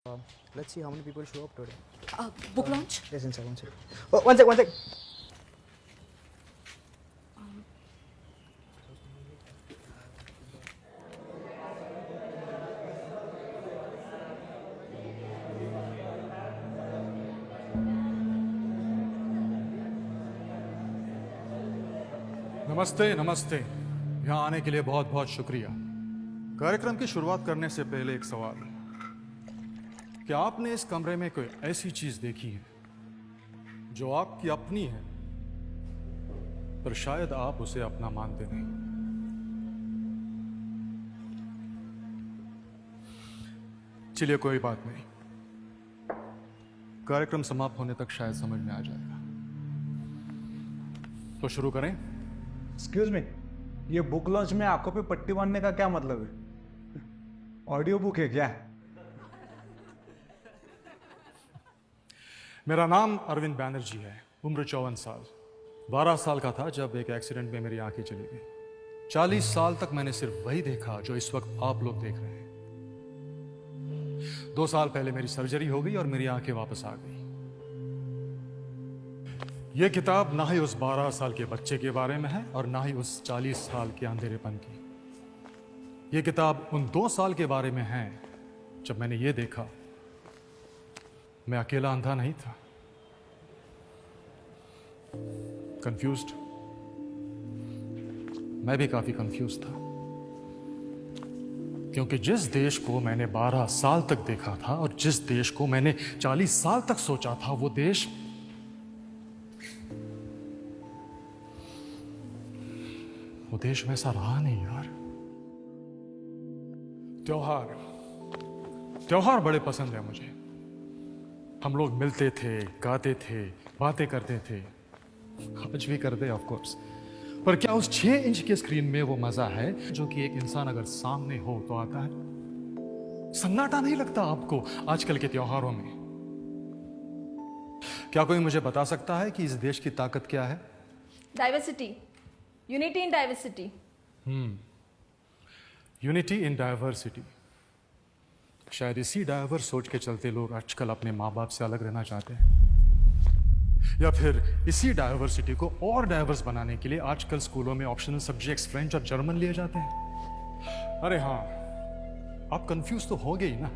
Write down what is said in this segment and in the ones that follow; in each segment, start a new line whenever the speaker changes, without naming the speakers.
Uh, let's see how many people show up today.
Book launch?
Yes, inside, one sec. Oh, one sec, one sec.
नमस्ते नमस्ते। यहाँ आने के लिए बहुत बहुत शुक्रिया। कार्यक्रम की शुरुआत करने से पहले एक सवाल, क्या आपने इस कमरे में कोई ऐसी चीज देखी है जो आपकी अपनी है पर शायद आप उसे अपना मानते नहीं? चलिए कोई बात नहीं, कार्यक्रम समाप्त होने तक शायद समझ में आ जाएगा। तो शुरू करें।
एक्सक्यूज मी, ये बुक लॉन्च में आंखों पे पट्टी बांधने का क्या मतलब है? ऑडियो बुक है क्या?
मेरा नाम अरविंद बैनर्जी है, उम्र 54 साल। 12 साल का था जब एक एक्सीडेंट में मेरी आंखें चली गई। 40 साल तक मैंने सिर्फ वही देखा जो इस वक्त आप लोग देख रहे हैं। 2 साल पहले मेरी सर्जरी हो गई और मेरी आंखें वापस आ गई। यह किताब ना ही उस 12 साल के बच्चे के बारे में है और ना ही उस 40 साल के अंधेरेपन की। यह किताब उन 2 साल के बारे में है जब मैंने ये देखा मैं अकेला अंधा नहीं था। कंफ्यूज्ड, मैं भी काफी कंफ्यूज था, क्योंकि जिस देश को मैंने 12 साल तक देखा था और जिस देश को मैंने 40 साल तक सोचा था, वो देश वैसा रहा नहीं यार। त्योहार बड़े पसंद है मुझे। हम लोग मिलते थे, गाते थे, बातें करते थे, आज भी करते ऑफ कोर्स। पर क्या उस 6 इंच के स्क्रीन में वो मजा है जो कि एक इंसान अगर सामने हो तो आता है? सन्नाटा नहीं लगता आपको आजकल के त्योहारों में? क्या कोई मुझे बता सकता है कि इस देश की ताकत क्या है?
Diversity. Unity in diversity.
Unity in diversity. शायद इसी डाइवर्स सोच के चलते लोग आजकल अपने माँ बाप से अलग रहना चाहते हैं, या फिर इसी डाइवर्सिटी को और डाइवर्स बनाने के लिए आजकल स्कूलों में ऑप्शनल सब्जेक्ट्स फ्रेंच और जर्मन लिए जाते हैं। अरे हाँ, आप कंफ्यूज तो हो गए ही ना।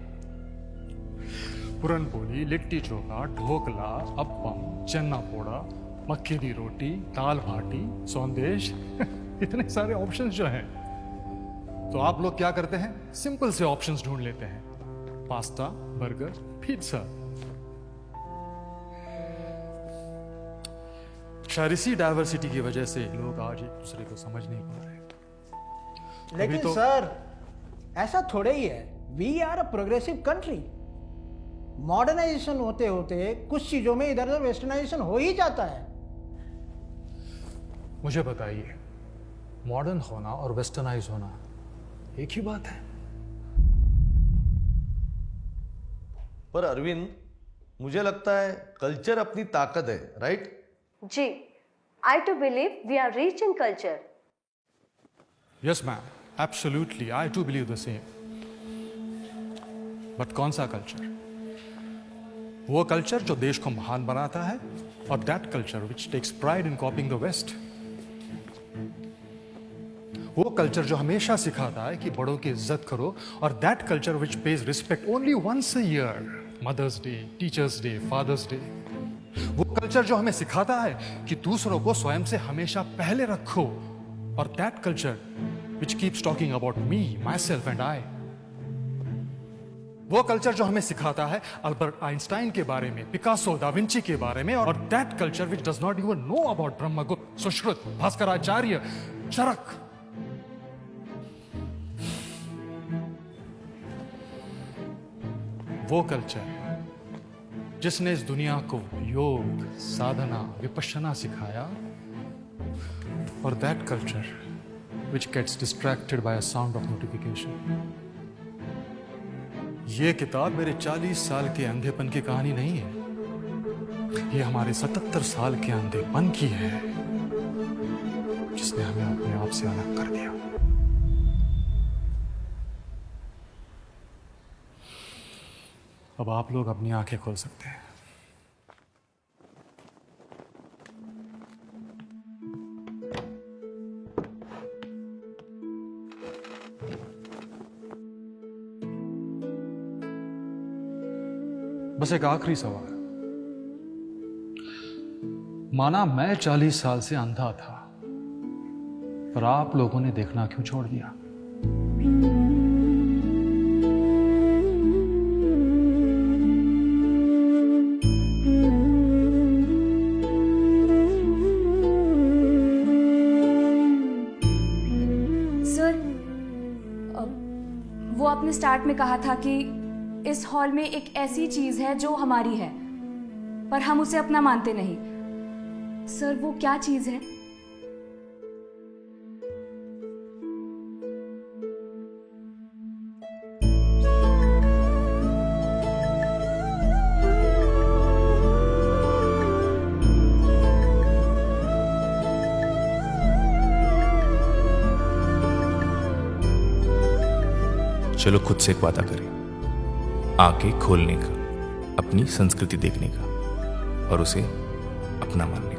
पुरन पोली, लिट्टी चोखा, ढोकला, अप्पम, चन्ना पोड़ा, मक्की दी रोटी, दाल भाटी, सौंदेश इतने सारे ऑप्शंस जो हैं, तो आप लोग क्या करते हैं? सिंपल से ऑप्शंस ढूंढ लेते हैं, पास्ता, बर्गर, पिज्जा। शायद इसी डाइवर्सिटी की वजह से लोग आज एक दूसरे को समझ नहीं पा रहे।
लेकिन
तो
सर, ऐसा थोड़े ही है। We are a progressive country. Modernization होते होते कुछ चीजों में इधर उधर वेस्टर्नाइजेशन हो ही जाता है।
मुझे बताइए, मॉडर्न होना और वेस्टर्नाइज होना एक ही बात है?
पर अरविंद, मुझे लगता है कल्चर अपनी ताकत है, राइट?
जी, I too believe we are rich in culture.
Yes ma'am, absolutely, I too believe the same. But कौन सा कल्चर? वो कल्चर जो देश को महान बनाता है, और that culture which takes pride in copying the west. वो कल्चर जो हमेशा सिखाता है कि बड़ों की इज्जत करो, और that culture which pays respect only once a year, mother's day, teacher's day, father's day. वो कल्चर जो हमें सिखाता है कि दूसरों को स्वयं से हमेशा पहले रखो, और that culture which keeps talking about me, my self and I. वो कल्चर जो हमें सिखाता है अल्बर्ट आइंस्टाइन के बारे में, पिकासो, दा विंची के बारे में, और that culture which does not even know about Brahmagupta, Sushruta, Bhaskaracharya, Charaka. वो कल्चर जिसने इस दुनिया को योग, साधना, विपश्यना सिखाया, और that culture which gets distracted by a sound of notification. ये किताब मेरे 40 साल के अंधेपन की कहानी नहीं है, ये हमारे 77 साल के अंधेपन की है, जिसने हमें अपने आप से अलग कर दिया। अब आप लोग अपनी आंखें खोल सकते हैं। बस एक आखिरी सवाल। माना मैं 40 साल से अंधा था, पर आप लोगों ने देखना क्यों छोड़ दिया?
सर, वो आपने स्टार्ट में कहा था कि इस हॉल में एक ऐसी चीज है जो हमारी है, पर हम उसे अपना मानते नहीं। सर, वो क्या चीज है?
चलो खुद से एक वादा करें, आंखें खोलने का, अपनी संस्कृति देखने का और उसे अपना मानने का।